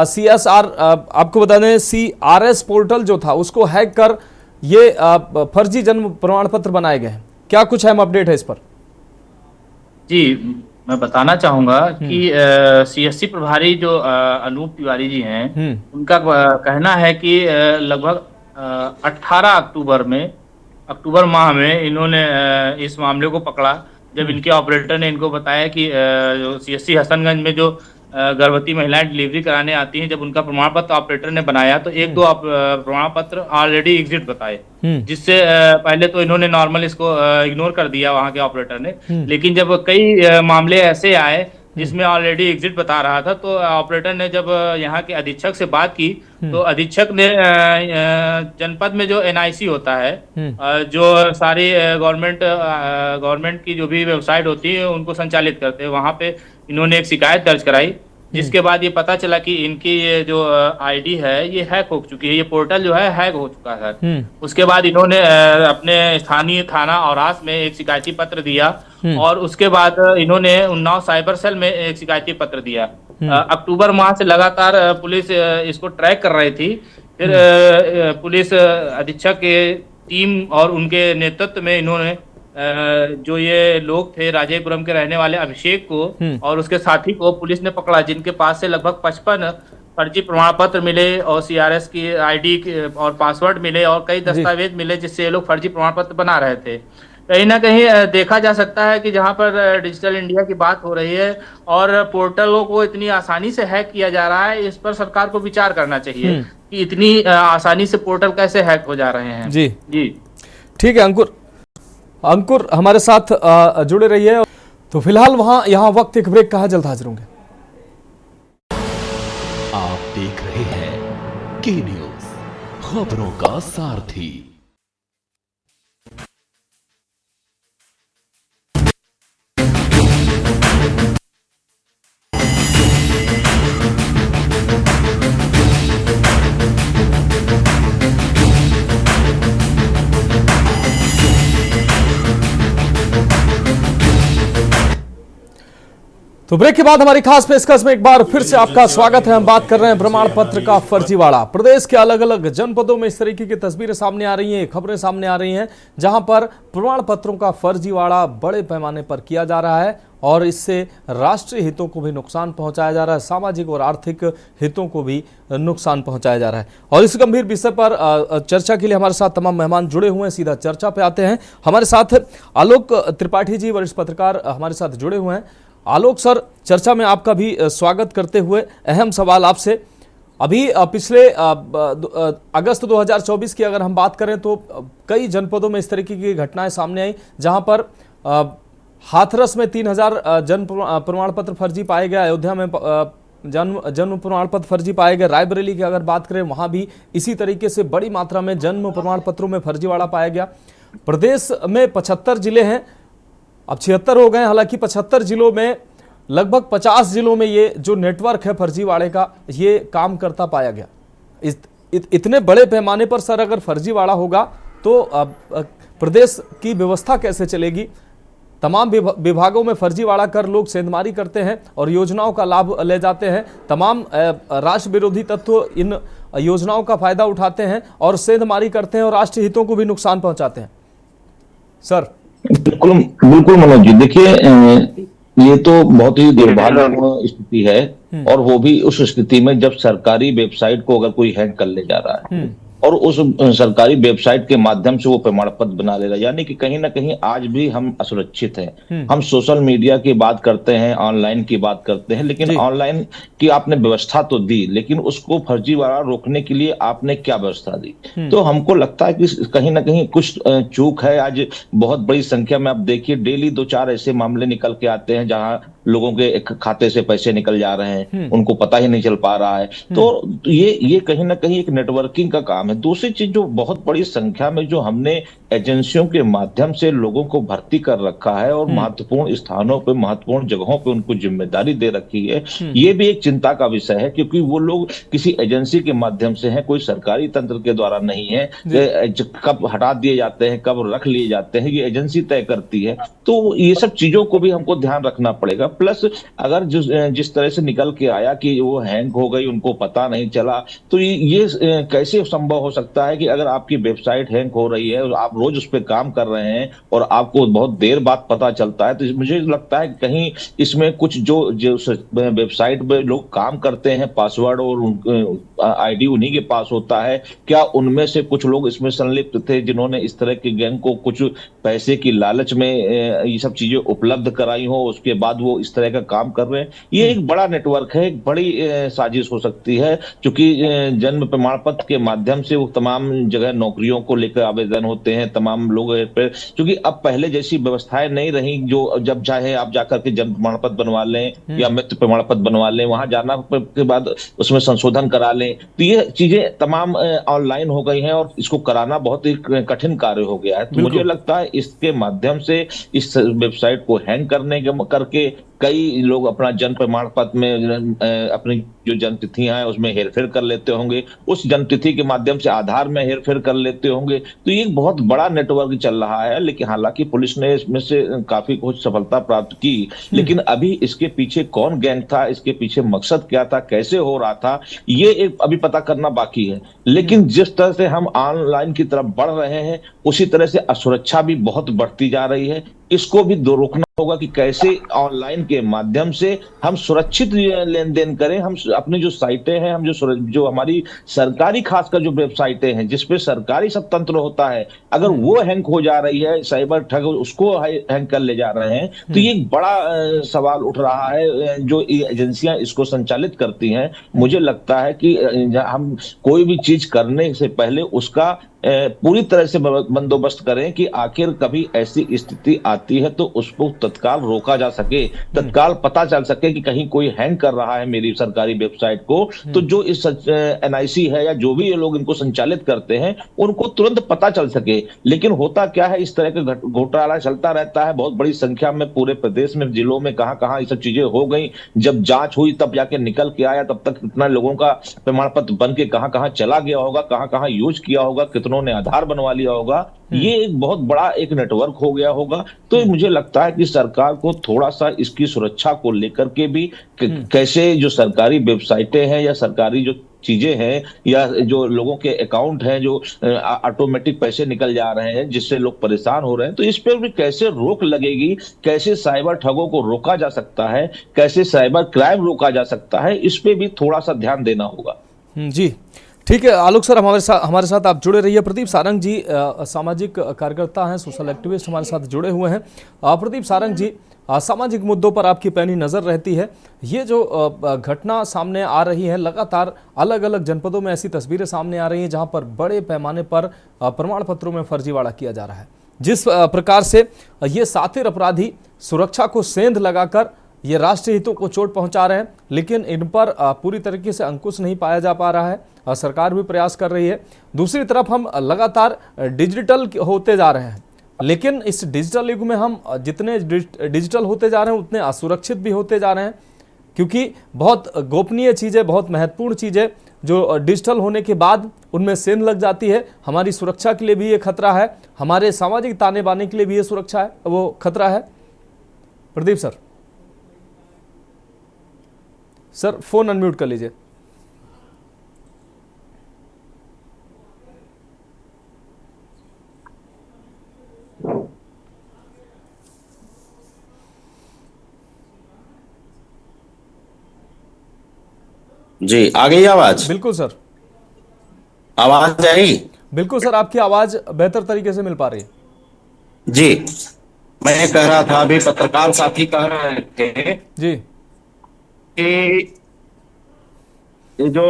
CSR आपको बता दें, CRS पोर्टल जो था उसको हैक कर ये फर्जी जन्म प्रमाण पत्र बनाए गए हैं। क्या कुछ अहम अपडेट है इस पर? जी, मैं बताना चाहूंगा कि CSC प्रभारी जो अनूप तिवारी जी हैं, उनका कहना है कि लगभग 18 अक्टूबर माह में इन्होंने इस मामले को पकड़ा, जब इनके ऑपरेटर ने इनको बताया कि जो CSC हसनगंज में जो गर्भवती महिलाएं डिलीवरी कराने आती हैं, जब उनका प्रमाण पत्र ऑपरेटर ने बनाया तो एक दो प्रमाण पत्र ऑलरेडी एग्जिट बताए, जिससे पहले तो इन्होंने नॉर्मल इसको इग्नोर कर दिया वहां के ऑपरेटर ने। लेकिन जब कई मामले ऐसे आए जिसमें ऑलरेडी एग्जिट बता रहा था, तो ऑपरेटर ने जब यहाँ के अधीक्षक से बात की तो अधीक्षक ने जनपद में जो NIC होता है, जो सारी गवर्नमेंट की जो भी वेबसाइट होती है उनको संचालित करते हैं, वहां पे इन्होंने एक शिकायत दर्ज कराई, जिसके बाद ये पता चला कि इनकी ये जो ID है ये हैक हो चुकी है, ये पोर्टल जो है हैक हो चुका है। उसके बाद इन्होंने अपने स्थानीय थाना औरास में एक शिकायती पत्र दिया और उसके बाद इन्होंने उन्नाव साइबर सेल में एक शिकायती पत्र दिया। अक्टूबर माह से लगातार पुलिस इसको ट्रैक कर रही थी। फिर पुलिस अधीक्षक के टीम और उनके नेतृत्व में इन्होंने जो ये लोग थे राजेपुरम के रहने वाले अभिषेक को और उसके साथी को पुलिस ने पकड़ा, जिनके पास से लगभग 55 फर्जी प्रमाण पत्र मिले और CRS की ID और पासवर्ड मिले और कई दस्तावेज मिले, जिससे ये लोग फर्जी प्रमाण पत्र बना रहे थे। कहीं ना कहीं देखा जा सकता है कि जहां पर डिजिटल इंडिया की बात हो रही है और पोर्टलों को इतनी आसानी से हैक किया जा रहा है, इस पर सरकार को विचार करना चाहिए कि इतनी आसानी से पोर्टल कैसे हैक हो जा रहे हैं। जी जी, ठीक है अंकुर हमारे साथ जुड़े रहिए। तो फिलहाल यहाँ वक्त एक ब्रेक का है, जल्द हाजिर होंगे। आप देख रहे हैं के न्यूज, खबरों का सारथी। तो ब्रेक के बाद हमारी खास पेशकश में एक बार फिर से आपका स्वागत है। हम बात कर रहे हैं प्रमाण पत्र का फर्जीवाड़ा। प्रदेश के अलग अलग जनपदों में इस तरीके की तस्वीरें सामने आ रही हैं, खबरें सामने आ रही हैं, जहां पर प्रमाण पत्रों का फर्जीवाड़ा बड़े पैमाने पर किया जा रहा है और इससे राष्ट्रीय हितों को भी नुकसान पहुंचाया जा रहा है, सामाजिक और आर्थिक हितों को भी नुकसान पहुंचाया जा रहा है। और इस गंभीर विषय पर चर्चा के लिए हमारे साथ तमाम मेहमान जुड़े हुए हैं। सीधा चर्चा पे आते हैं। हमारे साथ आलोक त्रिपाठी जी, वरिष्ठ पत्रकार, हमारे साथ जुड़े हुए हैं। आलोक सर, चर्चा में आपका भी स्वागत करते हुए अहम सवाल आपसे, अभी पिछले अगस्त 2024 की अगर हम बात करें तो कई जनपदों में इस तरीके की घटनाएं सामने आई, जहां पर हाथरस में 3000 जन्म प्रमाण पत्र फर्जी पाए गए, अयोध्या में जन्म प्रमाण पत्र फर्जी पाए गए, रायबरेली की अगर बात करें वहां भी इसी तरीके से बड़ी मात्रा में जन्म प्रमाण पत्रों में फर्जीवाड़ा पाया गया। प्रदेश में 75 जिले हैं, अब 76 हो गए। हालांकि 75 जिलों में लगभग 50 जिलों में ये जो नेटवर्क है फर्जीवाड़े का, ये काम करता पाया गया। इतने बड़े पैमाने पर सर अगर फर्जीवाड़ा होगा तो प्रदेश की व्यवस्था कैसे चलेगी? तमाम विभागों में फर्जीवाड़ा कर लोग सेंधमारी करते हैं और योजनाओं का लाभ ले जाते हैं। तमाम राष्ट्र विरोधी तत्व इन योजनाओं का फायदा उठाते हैं और सेंधमारी करते हैं और राष्ट्रीय हितों को भी नुकसान पहुंचाते हैं। सर बिल्कुल बिल्कुल मनोज जी, देखिए ये तो बहुत ही दुर्भाग्यपूर्ण स्थिति है, और वो भी उस स्थिति में जब सरकारी वेबसाइट को अगर कोई हैक कर ले जा रहा है और उस सरकारी वेबसाइट के माध्यम से वो प्रमाण पत्र बना ले रहा है, यानी कि कहीं ना कहीं आज भी हम असुरक्षित हैं। हम सोशल मीडिया की बात करते हैं, ऑनलाइन की बात करते हैं, लेकिन ऑनलाइन की आपने व्यवस्था तो दी, लेकिन उसको फर्जीवाड़ा रोकने के लिए आपने क्या व्यवस्था दी? तो हमको लगता है कि कहीं ना कहीं कुछ चूक है। आज बहुत बड़ी संख्या में आप देखिए, डेली 2-4 ऐसे मामले निकल के आते हैं जहां लोगों के खाते से पैसे निकल जा रहे हैं, उनको पता ही नहीं चल पा रहा है। तो ये कहीं ना कहीं एक नेटवर्किंग का काम है। दूसरी चीज, जो बहुत बड़ी संख्या में जो हमने एजेंसियों के माध्यम से लोगों को भर्ती कर रखा है और महत्वपूर्ण स्थानों पे, महत्वपूर्ण जगहों पे उनको जिम्मेदारी दे रखी है, ये भी एक चिंता का विषय है, क्योंकि वो लोग किसी एजेंसी के माध्यम से हैं, कोई सरकारी तंत्र के द्वारा नहीं है। कब हटा दिए जाते हैं, कब रख लिए जाते हैं, ये एजेंसी तय करती है। तो ये सब चीजों को भी हमको ध्यान रखना पड़ेगा। प्लस अगर जिस तरह से निकल के आया कि वो हैंग हो गई, उनको पता नहीं चला, तो ये कैसे संभव हो सकता है कि अगर आपकी वेबसाइट हैंग हो रही है और आप रोज उस पर काम कर रहे हैं और आपको बहुत देर बाद पता चलता है? तो मुझे लगता है कहीं इसमें कुछ जो वेबसाइट में लोग काम करते हैं, पासवर्ड और आईडी उन्हीं के पास होता है, क्या उनमें से कुछ लोग इसमें संलिप्त थे जिन्होंने इस तरह के गैंग को कुछ पैसे की लालच में ये सब चीजें उपलब्ध कराई हो, उसके बाद वो इस तरह का काम कर रहे हैं? ये एक बड़ा नेटवर्क है, एक बड़ी साजिश हो सकती है, क्योंकि जन्म प्रमाण पत्र के माध्यम से वो तमाम जगह नौकरियों को लेकर आवेदन होते हैं, तमाम लोग पे, क्योंकि अब पहले जैसी व्यवस्थाएं नहीं रही, जो जब चाहे आप जाकर के जन्म प्रमाण पत्र बनवा लें या मृत्यु प्रमाण पत्र बनवा लें, वहां जाना के बाद उसमें संशोधन करा लें। तो ये चीजें तमाम ऑनलाइन हो गई हैं और इसको कराना बहुत ही कठिन कार्य हो गया है। तो मुझे लगता है इसके माध्यम से इस वेबसाइट को हैंग करके कई लोग अपना जन्म प्रमाण पत्र में अपनी जो जन्म तिथियां हैं उसमें हेरफेर कर लेते होंगे, उस जन्म तिथि के माध्यम से आधार में हेरफेर कर लेते होंगे। तो ये एक बहुत बड़ा नेटवर्क चल रहा है, लेकिन हालांकि पुलिस ने इसमें से काफी कुछ सफलता प्राप्त की, लेकिन अभी इसके पीछे कौन गैंग था, इसके पीछे मकसद क्या था, कैसे हो रहा था, ये एक अभी पता करना बाकी है। लेकिन जिस तरह से हम ऑनलाइन की तरफ बढ़ रहे हैं, उसी तरह से असुरक्षा भी बहुत बढ़ती जा रही है। इसको भी रोकना होगा कि कैसे ऑनलाइन के माध्यम से हम सुरक्षित लेन देन करें। हम अपनी जो साइटें हैं, हम जो हमारी सरकारी खासकर जो वेबसाइटें हैं जिसपे सरकारी सब तंत्र होता है, अगर वो हैंग हो जा रही है, साइबर ठग उसको हैंग कर ले जा रहे हैं, तो ये एक बड़ा सवाल उठ रहा है। जो एजेंसियां इसको संचालित करती हैं, मुझे लगता है कि हम कोई भी चीज करने से पहले उसका पूरी तरह से बंदोबस्त करें कि आखिर कभी ऐसी स्थिति आती है तो उसको तत्काल रोका जा सके, तत्काल पता चल सके कि कहीं कोई हैंग कर रहा है मेरी सरकारी वेबसाइट को, तो जो इस एनआईसी है या जो भी ये लोग इनको संचालित करते हैं उनको तुरंत पता चल सके। लेकिन होता क्या है, इस तरह का घोटाला चलता रहता है बहुत बड़ी संख्या में पूरे प्रदेश में, जिलों में, कहां ये सब चीजें हो गई। जब जांच हुई तब जाके निकल के आया, तब तक कितना लोगों का प्रमाण पत्र बन के कहां चला गया होगा, कहां यूज किया होगा, कितनों संगठनों ने आधार बनवा लिया होगा, ये एक बहुत बड़ा एक नेटवर्क हो गया होगा। तो मुझे लगता है कि सरकार को थोड़ा सा इसकी सुरक्षा को लेकर के भी कैसे जो सरकारी वेबसाइटें हैं या सरकारी जो चीजें हैं या जो लोगों के अकाउंट हैं जो ऑटोमेटिक पैसे निकल जा रहे हैं जिससे लोग परेशान हो रहे हैं, तो इस पर भी कैसे रोक लगेगी, कैसे साइबर ठगों को रोका जा सकता है, कैसे साइबर क्राइम रोका जा सकता है, इस पे भी थोड़ा सा ध्यान देना होगा। जी ठीक है आलोक सर, हमारे साथ आप जुड़े रहिए। प्रदीप सारंग जी सामाजिक कार्यकर्ता हैं, सोशल एक्टिविस्ट हमारे साथ जुड़े हुए हैं। प्रदीप सारंग जी, सामाजिक मुद्दों पर आपकी पैनी नज़र रहती है। ये जो घटना सामने आ रही है, लगातार अलग अलग जनपदों में ऐसी तस्वीरें सामने आ रही हैं जहां पर बड़े पैमाने पर प्रमाण पत्रों में फर्जीवाड़ा किया जा रहा है। जिस प्रकार से ये सातिर अपराधी सुरक्षा को सेंध लगाकर ये राष्ट्रीय हितों को चोट पहुंचा रहे हैं, लेकिन इन पर पूरी तरीके से अंकुश नहीं पाया जा पा रहा है। सरकार भी प्रयास कर रही है। दूसरी तरफ हम लगातार डिजिटल होते जा रहे हैं, लेकिन इस डिजिटल युग में हम जितने डिजिटल होते जा रहे हैं उतने असुरक्षित भी होते जा रहे हैं, क्योंकि बहुत गोपनीय चीज़ें, बहुत महत्वपूर्ण चीज़ें जो डिजिटल होने के बाद उनमें सेंध लग जाती है। हमारी सुरक्षा के लिए भी ये खतरा है, हमारे सामाजिक ताने बाने के लिए भी ये सुरक्षा है, वो खतरा है। प्रदीप सर, फोन अनम्यूट कर लीजिए। जी आ गई आवाज? बिल्कुल सर, आवाज आई? बिल्कुल सर, आपकी आवाज बेहतर तरीके से मिल पा रही है। जी मैं कह रहा था, अभी पत्रकार साथी कह रहे थे जी कि ये जो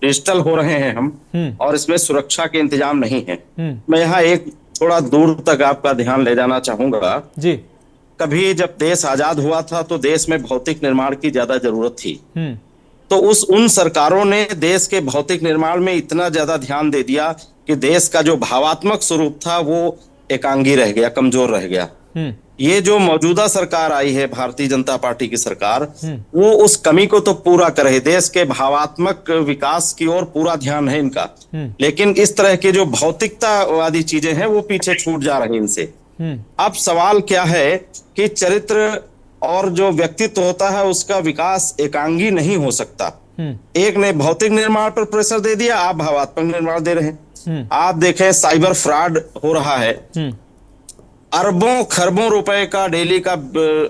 डिजिटल हो रहे हैं हम और इसमें सुरक्षा के इंतजाम नहीं है। मैं यहाँ एक थोड़ा दूर तक आपका ध्यान ले जाना चाहूंगा जी। कभी जब देश आजाद हुआ था तो देश में भौतिक निर्माण की ज्यादा जरूरत थी, तो उन सरकारों ने देश के भौतिक निर्माण में इतना ज्यादा ध्यान दे दिया कि देश का जो भावात्मक स्वरूप था वो एकांगी रह गया, कमजोर रह गया। ये जो मौजूदा सरकार आई है, भारतीय जनता पार्टी की सरकार, वो उस कमी को तो पूरा करे, देश के भावात्मक विकास की ओर पूरा ध्यान है इनका, लेकिन इस तरह के जो भौतिकतावादी चीजें हैं वो पीछे छूट जा रही इनसे। अब सवाल क्या है कि चरित्र और जो व्यक्तित्व होता है उसका विकास एकांगी नहीं हो सकता। एक ने भौतिक निर्माण पर प्रेशर दे दिया, आप भावात्मक निर्माण दे रहे हैं। आप देखें साइबर फ्रॉड हो रहा है, अरबों खरबों रुपए का डेली का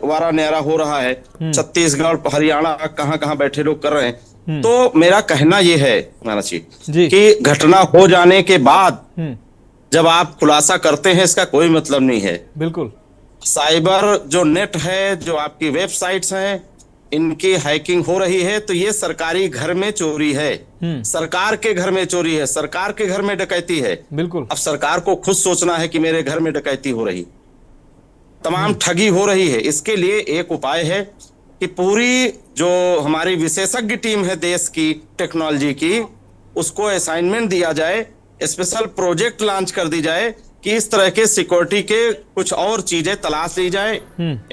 वारा न्यारा हो रहा है। छत्तीसगढ़, हरियाणा, कहां कहां बैठे लोग कर रहे हैं। तो मेरा कहना यह है मानस जी कि घटना हो जाने के बाद जब आप खुलासा करते हैं इसका कोई मतलब नहीं है। बिल्कुल, साइबर जो नेट है, जो आपकी वेबसाइट्स हैं, इनकी हैकिंग हो रही है, तो ये सरकारी घर में चोरी है, सरकार के घर में चोरी है, सरकार के घर में डकैती है। बिल्कुल, अब सरकार को खुद सोचना है कि मेरे घर में डकैती हो रही, तमाम ठगी हो रही है। इसके लिए एक उपाय है कि पूरी जो हमारी विशेषज्ञ टीम है देश की टेक्नोलॉजी की, उसको असाइनमेंट दिया जाए, स्पेशल प्रोजेक्ट लॉन्च कर दी जाए कि इस तरह के सिक्योरिटी के कुछ और चीजें तलाश ली जाए,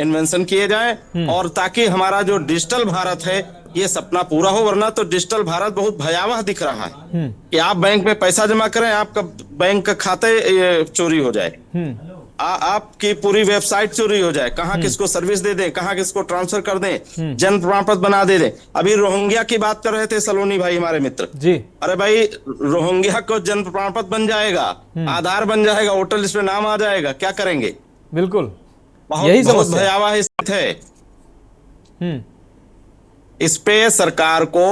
इन्वेंशन किए जाए, और ताकि हमारा जो डिजिटल भारत है ये सपना पूरा हो। वरना तो डिजिटल भारत बहुत भयावह दिख रहा है कि आप बैंक में पैसा जमा करें, आपका बैंक का खाते चोरी हो जाए, आपकी पूरी वेबसाइट चोरी हो जाए, कहाँ किसको सर्विस दे दें, कहाँ किसको ट्रांसफर कर दें, जन प्रमाण पत्र बना दे दें। अभी रोहिंग्या की बात कर रहे थे सलोनी भाई हमारे मित्र जी। अरे भाई, रोहिंग्या को जन प्रमाण पत्र बन जाएगा, आधार बन जाएगा, वोटर लिस्ट में नाम आ जाएगा, क्या करेंगे? बिल्कुल, यही बहुत भयावह स्थिति है। इस पे सरकार को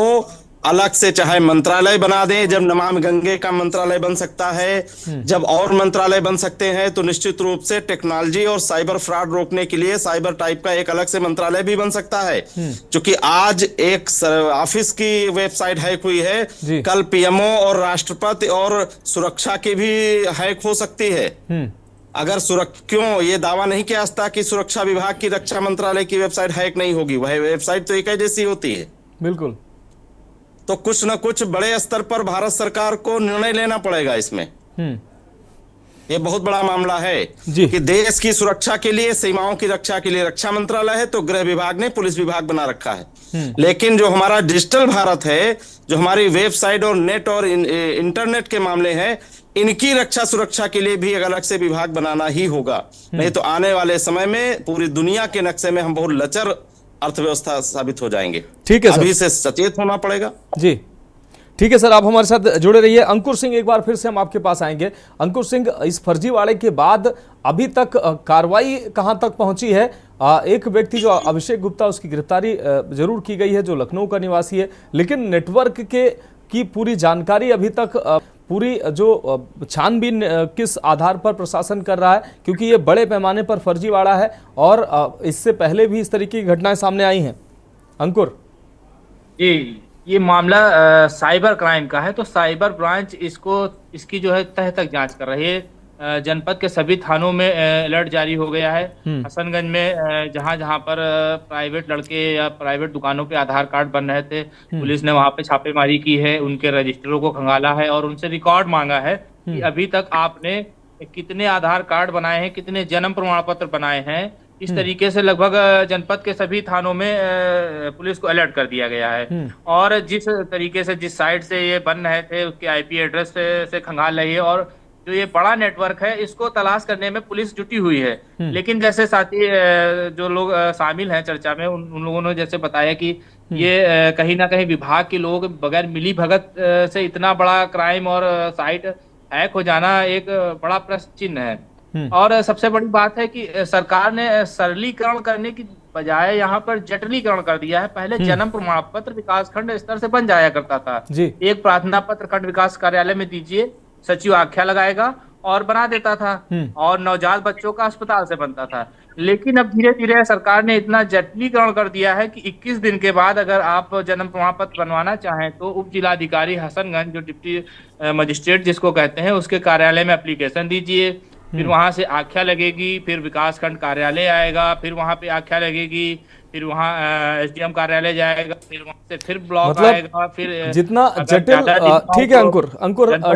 अलग से चाहे मंत्रालय बना दें, जब नमामि गंगे का मंत्रालय बन सकता है, जब और मंत्रालय बन सकते हैं, तो निश्चित रूप से टेक्नोलॉजी और साइबर फ्रॉड रोकने के लिए साइबर टाइप का एक अलग से मंत्रालय भी बन सकता है। क्योंकि आज एक ऑफिस की वेबसाइट हैक हुई है, कल पीएमओ और राष्ट्रपति और सुरक्षा की भी हैक हो सकती है। अगर क्यों ये दावा नहीं किया जाता कि सुरक्षा विभाग की, रक्षा मंत्रालय की वेबसाइट हैक नहीं होगी? वह वेबसाइट तो एक जैसी होती है। बिल्कुल, तो कुछ न कुछ बड़े स्तर पर भारत सरकार को निर्णय लेना पड़ेगा इसमें। ये बहुत बड़ा मामला है कि देश की सुरक्षा के लिए, सीमाओं की रक्षा के लिए रक्षा मंत्रालय है, तो गृह विभाग ने पुलिस विभाग बना रखा है। लेकिन जो हमारा डिजिटल भारत है, जो हमारी वेबसाइट और नेट और इंटरनेट के मामले हैं, इनकी रक्षा सुरक्षा के लिए भी एक अलग से विभाग बनाना ही होगा। नहीं तो आने वाले समय में पूरी दुनिया के नक्शे में हम बहुत लचर अर्थव्यवस्था साबित हो जाएंगे। ठीक है सर, अभी से सचेत होना पड़ेगा। जी ठीक है सर, आप हमारे साथ जुड़े रहिए। अंकुर सिंह, एक बार फिर से हम आपके पास आएंगे। अंकुर सिंह, इस फर्जीवाड़े के बाद अभी तक कार्रवाई कहां तक पहुंची है? एक व्यक्ति जो अभिषेक गुप्ता, उसकी गिरफ्तारी जरूर की गई है, जो लखनऊ का निवासी है, लेकिन नेटवर्क की पूरी जानकारी अभी तक पूरी जो छानबीन किस आधार पर प्रशासन कर रहा है, क्योंकि ये बड़े पैमाने पर फर्जीवाड़ा है और इससे पहले भी इस तरीके की घटनाएं सामने आई हैं। अंकुर जी, ये मामला साइबर क्राइम का है, तो साइबर ब्रांच इसकी जो है तह तक जांच कर रही है। जनपद के सभी थानों में अलर्ट जारी हो गया है। हसनगंज में जहां जहां पर प्राइवेट लड़के या प्राइवेट दुकानों पे आधार कार्ड बन रहे थे, पुलिस ने वहां पे छापेमारी की है, उनके रजिस्टरों को खंगाला है और उनसे रिकॉर्ड मांगा है कि अभी तक आपने कितने आधार कार्ड बनाए हैं, कितने जन्म प्रमाण पत्र बनाए हैं। इस तरीके से लगभग जनपद के सभी थानों में पुलिस को अलर्ट कर दिया गया है। और जिस तरीके से जिस साइट से ये बन रहे थे उसके आईपी एड्रेस से खंगाल रही है और जो ये बड़ा नेटवर्क है इसको तलाश करने में पुलिस जुटी हुई है। लेकिन जैसे साथी जो लोग शामिल हैं चर्चा में, उन लोगों ने जैसे बताया कि ये कहीं ना कहीं विभाग के लोग बगैर मिली भगत से इतना बड़ा क्राइम और साइट हैक हो जाना एक बड़ा प्रश्न चिन्ह है। और सबसे बड़ी बात है कि सरकार ने सरलीकरण करने की बजाय यहाँ पर जटिलीकरण कर दिया है। पहले जन्म प्रमाण पत्र विकासखंड स्तर से बन जाया करता था। एक प्रार्थना पत्र खंड विकास कार्यालय में दीजिए, सचिव आख्या लगाएगा और बना देता था, और नवजात बच्चों का अस्पताल से बनता था। लेकिन अब धीरे धीरे सरकार ने इतना जटिलीकरण कर दिया है कि 21 दिन के बाद अगर आप जन्म प्रमाण पत्र बनवाना चाहें तो उप जिलाधिकारी हसनगंज, जो डिप्टी मजिस्ट्रेट जिसको कहते हैं, उसके कार्यालय में एप्लीकेशन दीजिए, फिर वहां से आख्या लगेगी, फिर विकासखंड कार्यालय आएगा, फिर वहां पे आख्या लगेगी, फिर वहां एसडीएम कार्यालय जाएगा, फिर वहां से फिर ब्लॉक आएगा, फिर जितना जटिल। ठीक है अंकुर,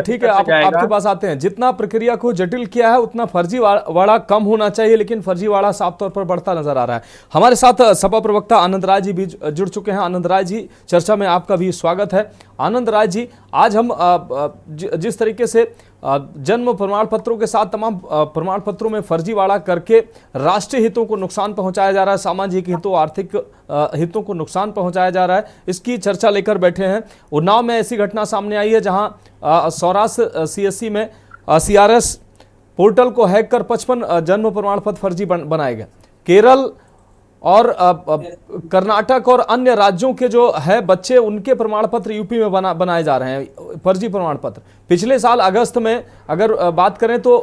ठीक है, आपके पास आते हैं। जितना प्रक्रिया को जटिल किया है उतना फर्जीवाड़ा कम होना चाहिए, लेकिन फर्जीवाड़ा साफ तौर पर बढ़ता नजर आ रहा है। हमारे साथ सपा प्रवक्ता आनंद राय जी भी जुड़ चुके हैं। आनंद राय जी, चर्चा में आपका भी स्वागत है। आनंद राय जी, आज हम जिस तरीके से जन्म प्रमाण पत्रों के साथ तमाम प्रमाण पत्रों में फर्जीवाड़ा करके राष्ट्रीय हितों को नुकसान पहुंचाया जा रहा है, सामाजिक हितों, आर्थिक हितों को नुकसान पहुंचाया जा रहा है, इसकी चर्चा लेकर बैठे हैं। उन्नाव में ऐसी घटना सामने आई है जहां सौराष्ट्र सीएससी में सीआरएस पोर्टल को हैक कर 55 जन्म प्रमाण पत्र फर्जी बनाए गए। केरल और कर्नाटक और अन्य राज्यों के जो है बच्चे, उनके प्रमाण पत्र यूपी में बनाए जा रहे हैं, फर्जी प्रमाण पत्र। पिछले साल अगस्त में अगर बात करें तो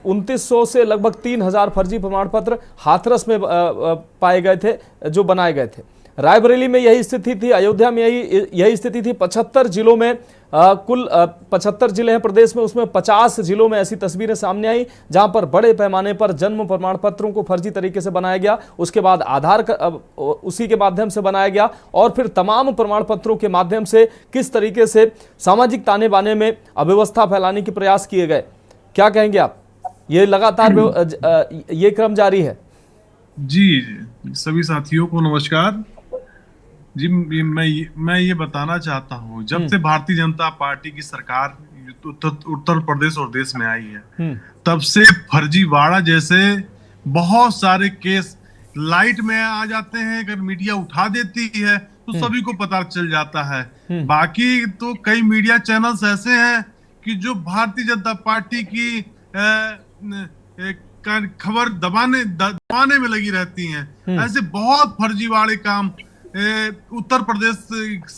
2900 से लगभग 3000 फर्जी प्रमाण पत्र हाथरस में पाए गए थे, जो बनाए गए थे। रायबरेली में यही स्थिति थी, अयोध्या में यही स्थिति थी। 75 जिलों में कुल 75 जिले हैं प्रदेश में, उसमें 50 जिलों में ऐसी तस्वीरें सामने आई जहां पर बड़े पैमाने पर जन्म प्रमाण पत्रों को फर्जी तरीके से बनाया गया। उसके बाद आधार उसी के माध्यम से बनाया गया और फिर तमाम प्रमाण पत्रों के माध्यम से किस तरीके से सामाजिक ताने बाने में अव्यवस्था फैलाने के प्रयास किए गए। क्या कहेंगे आप? ये लगातार ये क्रम जारी है। जी, सभी साथियों को नमस्कार जी। मैं ये बताना चाहता हूँ, जब से भारतीय जनता पार्टी की सरकार उत्तर प्रदेश और देश में आई है, तब से फर्जीवाड़ा जैसे बहुत सारे केस लाइट में आ जाते हैं। अगर मीडिया उठा देती है तो सभी को पता चल जाता है। बाकी तो कई मीडिया चैनल्स ऐसे हैं कि जो भारतीय जनता पार्टी की खबर दबाने में लगी रहती हैं। ऐसे बहुत फर्जीवाड़े काम उत्तर प्रदेश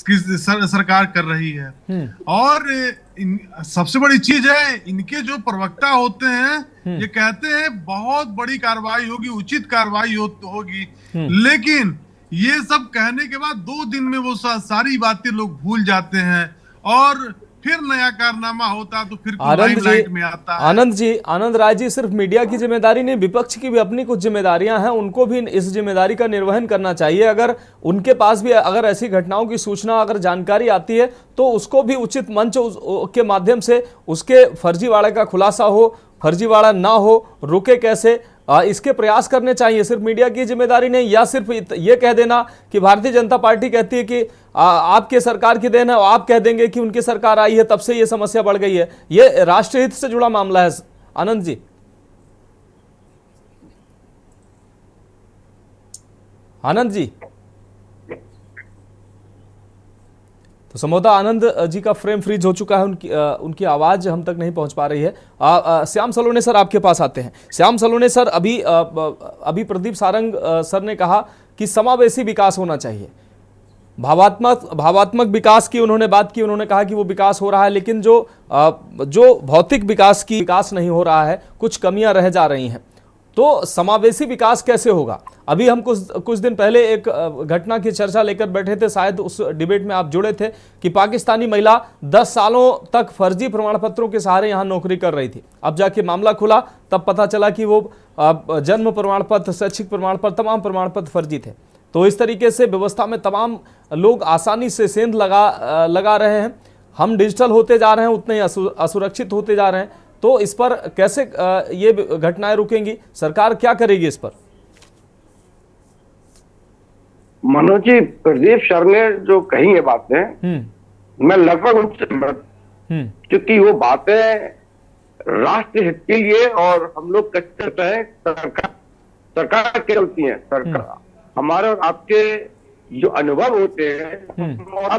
की सरकार कर रही है। और सबसे बड़ी चीज है, इनके जो प्रवक्ता होते हैं ये कहते हैं बहुत बड़ी कार्रवाई होगी, उचित कार्रवाई होगी, लेकिन ये सब कहने के बाद 2 दिन में वो सारी बातें लोग भूल जाते हैं और फिर नया कारनामा होता तो फिर लाइट में आता है। आनंद राय जी, सिर्फ मीडिया की जिम्मेदारी नहीं, विपक्ष की भी अपनी कुछ जिम्मेदारियां हैं, उनको भी इस जिम्मेदारी का निर्वहन करना चाहिए। अगर उनके पास भी अगर ऐसी घटनाओं की सूचना, अगर जानकारी आती है तो उसको भी उचित मंच के माध्यम से उसके फर्जीवाड़े का खुलासा हो, फर्जीवाड़ा ना हो, रुके कैसे, इसके प्रयास करने चाहिए? सिर्फ मीडिया की जिम्मेदारी नहीं, या सिर्फ ये कह देना कि भारतीय जनता पार्टी कहती है कि आपके सरकार की देन है, और आप कह देंगे कि उनकी सरकार आई है तब से ये समस्या बढ़ गई है? ये राष्ट्रीय हित से जुड़ा मामला है आनंद जी। आनंद जी, तो संभवतः आनंद जी का फ्रेम फ्रीज हो चुका है, उनकी आवाज हम तक नहीं पहुंच पा रही है। श्याम सलोने सर आपके पास आते हैं। श्याम सलोने सर, अभी प्रदीप सारंग सर ने कहा कि समावेशी विकास होना चाहिए, भावात्मक विकास की उन्होंने बात की। उन्होंने कहा कि वो विकास हो रहा है, लेकिन जो भौतिक विकास नहीं हो रहा है, कुछ कमियां रह जा रही हैं। तो समावेशी विकास कैसे होगा? अभी हम कुछ दिन पहले एक घटना की चर्चा लेकर बैठे थे, शायद उस डिबेट में आप जुड़े थे, कि पाकिस्तानी महिला 10 सालों तक फर्जी प्रमाण पत्रों के सहारे यहां नौकरी कर रही थी। अब जाके मामला खुला, तब पता चला कि वो जन्म प्रमाण पत्र, शैक्षिक प्रमाण पत्र, तमाम प्रमाण पत्र फर्जी थे। तो इस तरीके से व्यवस्था में तमाम लोग आसानी से सेंध लगा रहे हैं। हम डिजिटल होते जा रहे हैं, उतने ही असुरक्षित होते जा रहे हैं। तो इस पर कैसे ये घटनाएं रुकेंगी? सरकार क्या करेगी इस पर? मनोज जी, प्रदीप सर ने जो कही है बातें, मैं लगभग उनसे क्योंकि वो बातें राष्ट्र हित के लिए, और हम लोग कहते हैं सरकार के चलती है। सरकार हमारे और आपके जो अनुभव होते हैं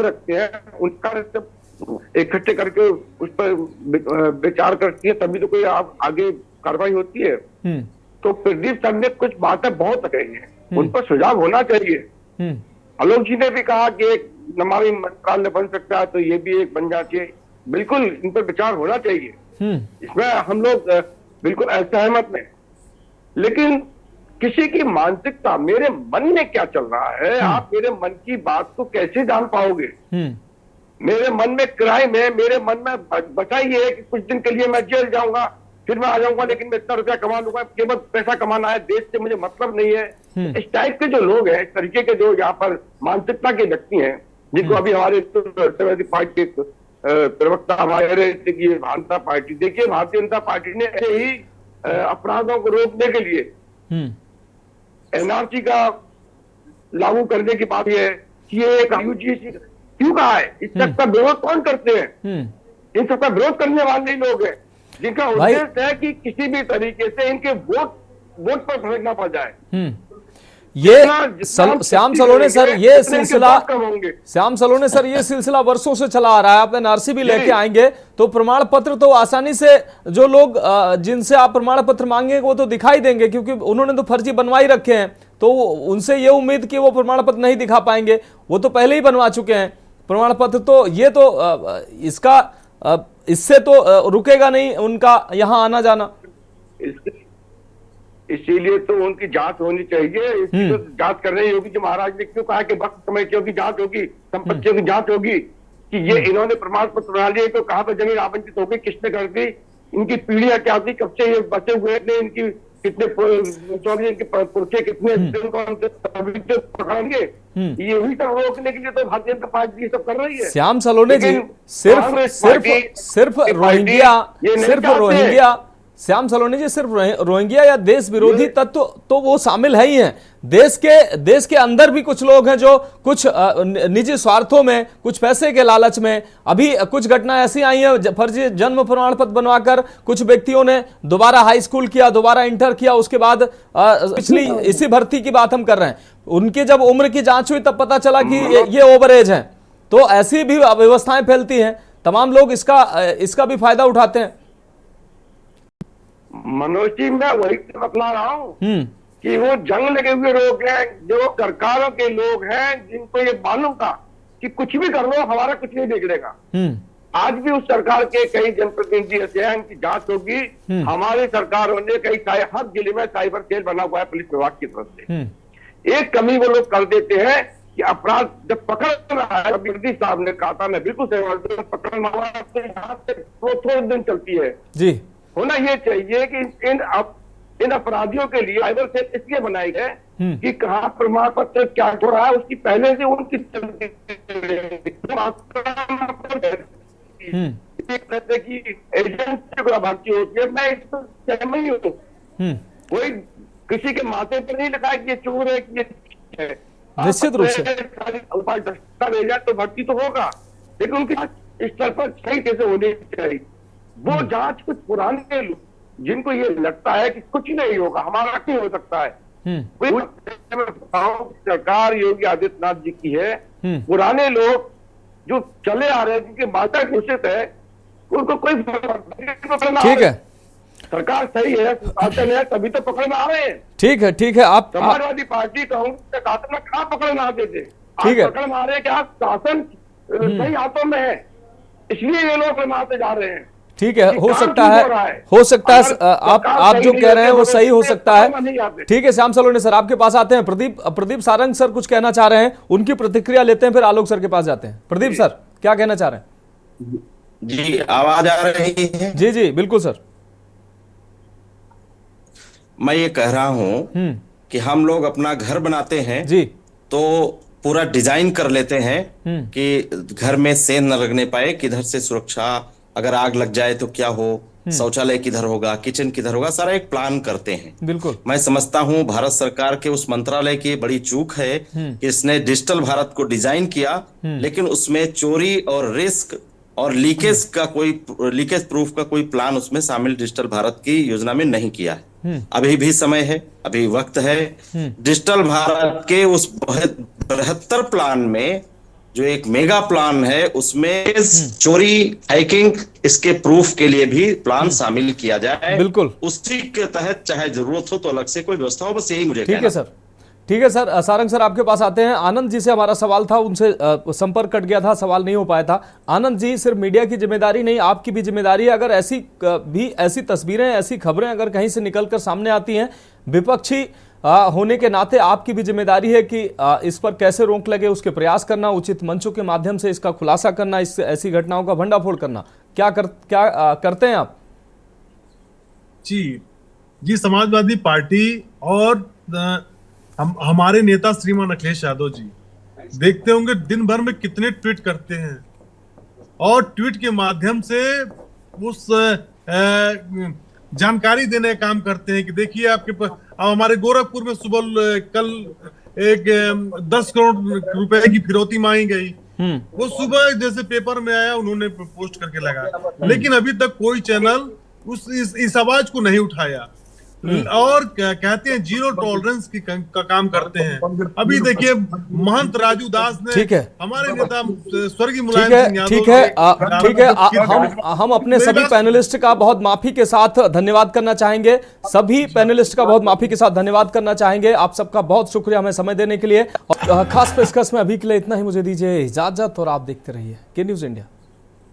रखते हैं, उनका इकट्ठे करके उस पर विचार करती है, तभी तो कोई आगे कार्रवाई होती है। तो प्रदीप सर ने कुछ बातें बहुत कही है, उन पर सुझाव होना चाहिए। आलोक जी ने भी कहा कि एक नमामि मंत्रालय बन सकता है, तो ये भी एक बन जाती है। बिल्कुल इन पर विचार होना चाहिए, इसमें हम लोग बिल्कुल असहमत नहीं। लेकिन किसी की मानसिकता, मेरे मन में क्या चल रहा है, आप मेरे मन की बात को कैसे जान पाओगे? मेरे मन में क्राइम है, मेरे मन में बचाइए है कि कुछ दिन के लिए मैं जेल जाऊंगा, फिर मैं आ जाऊंगा, लेकिन मैं इतना रुपया कमा लूंगा, केवल पैसा कमाना है, देश से मुझे मतलब नहीं है। इस टाइप के जो लोग हैं, इस तरीके के जो यहाँ पर मानसिकता के व्यक्ति हैं, जिनको अभी हमारे समाजवादी पार्टी के प्रवक्ता हमारे भारतीय जनता पार्टी, देखिए भारतीय जनता पार्टी ने ऐसे ही अपराधों को रोकने के लिए एनआरसी का लागू करने की बात है कि ये एक यूजीसी क्यों कहा है? इस सब का विरोध कौन करते हैं? इन सब का विरोध करने वाले लोग हैं, जिनका उद्देश्य है कि किसी भी तरीके से इनके वोट पर फर्क ना पड़ जाए। ये श्याम सलोने सर, ये सिलसिला वर्षों से चला आ रहा है। आप एनआरसी भी लेके आएंगे तो प्रमाण पत्र तो आसानी से जो लोग जिनसे आप प्रमाण पत्र मांगेंगे वो तो दिखाई देंगे, क्योंकि उन्होंने तो फर्जी बनवाई रखे हैं। तो उनसे ये उम्मीद कि वो प्रमाण पत्र नहीं दिखा पाएंगे, वो तो पहले ही बनवा चुके हैं प्रमाण पत्र। तो ये तो इससे तो रुकेगा नहीं उनका यहाँ आना जाना। इसीलिए तो उनकी जांच होनी चाहिए। इसकी तो जांच कर रही होगी जो महाराज ने क्यों कहा कि वक्त कमेटियों की जांच होगी, संपत्तियों की जांच होगी, कि ये इन्होंने प्रमाण पत्र बना लिए तो कहां पर जमीन आवंटित होगी, किसने कर दी, इनकी पीढ़ियां क्या थी, कब से ये बचे हुए थे, इनकी कितने इनके पुरखे कितने पकड़ेंगे। ये भी सब रोकने के लिए तो भारतीय जनता पार्टी सब कर रही है। श्याम सलोने जी, सिर्फ रोहिंग्या श्याम सलोनी जी, सिर्फ रोहिंग्या या देश विरोधी तत्व तो वो शामिल है ही हैं। देश के अंदर भी कुछ लोग हैं जो कुछ निजी स्वार्थों में, कुछ पैसे के लालच में, अभी कुछ घटनाएं ऐसी आई हैं, फर्जी जन्म प्रमाण पत्र बनवाकर कुछ व्यक्तियों ने दोबारा हाई स्कूल किया, दोबारा इंटर किया, उसके बाद पिछली इसी भर्ती की बात हम कर रहे हैं, उनकी जब उम्र की जांच हुई तब पता चला कि ये ओवर एज है। तो ऐसी भी व्यवस्थाएं फैलती हैं, तमाम लोग इसका भी फायदा उठाते हैं। मनोज जी, मैं वही बतला रहा हूँ कि वो जंग लगे हुए लोग हैं, जो सरकारों के लोग हैं, जिनको ये मालूम था कि कुछ भी कर लो हमारा कुछ नहीं बिगड़ेगा। आज भी उस सरकार के कई जनप्रतिनिधि ऐसे हैं, इनकी जांच होगी। हमारी सरकारों ने हर जिले में साइबर सेल बना हुआ है पुलिस विभाग की तरफ से। एक कमी वो लोग कर देते हैं कि अपराध जब पकड़ रहा है, अभी साहब ने कहा था, मैं बिल्कुल सहमत हूं, पकड़ना हुआ तो यहाँ से थोड़े दिन चलती है जी। होना ये चाहिए कि इन अपराधियों के लिए साइबर सेल इसलिए बनाई है कि कहाँ प्रमाण पत्र क्या हो रहा है उसकी पहले से उनकी की एजेंसी को भागती होती है। मैं इस पर सहमत हूँ, कोई किसी के माथे पर नहीं लिखा है कि ये चोर है कि ये है। निश्चित रूप से दस्तावेज तो भर्ती तो होगा, लेकिन उनकी स्तर पर सही कैसे होनी चाहिए। वो जांच कुछ पुराने लोग जिनको ये लगता है कि कुछ नहीं होगा, हमारा नहीं हो सकता है, सरकार योगी आदित्यनाथ जी की है। पुराने लोग जो चले आ रहे हैं, जिनके माता घोषित है, उनको कोई ठीक है, सरकार सही है, शासन है, तभी तो पकड़ में आ रहे हैं। ठीक है, ठीक है। आप समाजवादी पार्टी कांग्रेस शासन में कहाँ पकड़ में आते थे, ठीक है, पकड़ में आ रहे हैं कि आज शासन सही हाथों में है, इसलिए ये लोग आते जा रहे हैं। ठीक है, हो सकता है आप जो कह रहे हैं वो सही हो सकता है। ठीक है, श्याम सलोने सर आपके पास आते हैं। प्रदीप सारंग सर कुछ कहना चाह रहे हैं, उनकी प्रतिक्रिया लेते हैं, फिर आलोक सर के पास जाते हैं। प्रदीप सर क्या कहना चाह रहे हैं? जी, आवाज आ रही है? जी जी बिल्कुल सर। मैं ये कह रहा हूं कि हम लोग अपना घर बनाते हैं जी, तो पूरा डिजाइन कर लेते हैं कि घर में सेंध न लगने पाए, किधर से सुरक्षा, अगर आग लग जाए तो क्या हो, शौचालय किधर होगा, किचन किधर होगा, सारा एक प्लान करते हैं। बिल्कुल, मैं समझता हूं भारत सरकार के उस मंत्रालय की बड़ी चूक है कि इसने डिजिटल भारत को डिजाइन किया, लेकिन उसमें चोरी और रिस्क और लीकेज प्रूफ का कोई प्लान उसमें शामिल डिजिटल भारत की योजना में नहीं किया है। अभी भी समय है, अभी वक्त है। डिजिटल भारत के उस बृहत्तर प्लान में जो एक मेगा प्लान है, उसमें चोरी, हैकिंग, इसके प्रूफ के लिए भी प्लान शामिल किया जाए। बिल्कुल, उसी के तहत चाहे जरूरत हो तो अलग से कोई व्यवस्था हो, बस यही मुझे ठीक है सर। ठीक है सर, सारंग सर आपके पास आते हैं। आनंद जी से हमारा सवाल था, उनसे संपर्क कट गया था, सवाल नहीं हो पाया था। आनंद जी, सिर्फ मीडिया की जिम्मेदारी नहीं, आपकी भी जिम्मेदारी है। अगर ऐसी तस्वीरें, ऐसी खबरें अगर कहीं से निकलकर सामने आती हैं, विपक्षी होने के नाते आपकी भी जिम्मेदारी है कि इस पर कैसे रोक लगे, उसके प्रयास करना, उचित मंचों के माध्यम से इसका खुलासा करना, इस ऐसी घटनाओं का भंडाफोड़ करना। क्या करते हैं आप? जी, समाजवादी पार्टी और हमारे नेता श्रीमान अखिलेश यादव जी देखते होंगे दिन भर में कितने ट्वीट करते हैं, और ट्वीट के माध्यम से उस जानकारी देने का काम करते हैं कि देखिए हमारे गोरखपुर में सुबह कल एक 10 करोड़ रुपए की फिरौती मांगी गई। वो सुबह जैसे पेपर में आया उन्होंने पोस्ट करके लगा, लेकिन अभी तक कोई चैनल इस आवाज को नहीं उठाया, और कहते हैं जीरो टॉलरेंस का काम करते हैं। अभी देखिए महंत राजू दास ने, ठीक है, हमारे नेता स्वर्गीय मुलायम सिंह यादव, ठीक है, हम अपने सभी पैनलिस्ट का बहुत माफी के साथ धन्यवाद करना चाहेंगे। सभी पैनलिस्ट का बहुत माफी के साथ धन्यवाद करना चाहेंगे। आप सबका बहुत शुक्रिया हमें समय देने के लिए। और खास पेशकश में अभी के लिए इतना ही, मुझे दीजिए इजाजत और आप देखते रहिए के न्यूज़ इंडिया।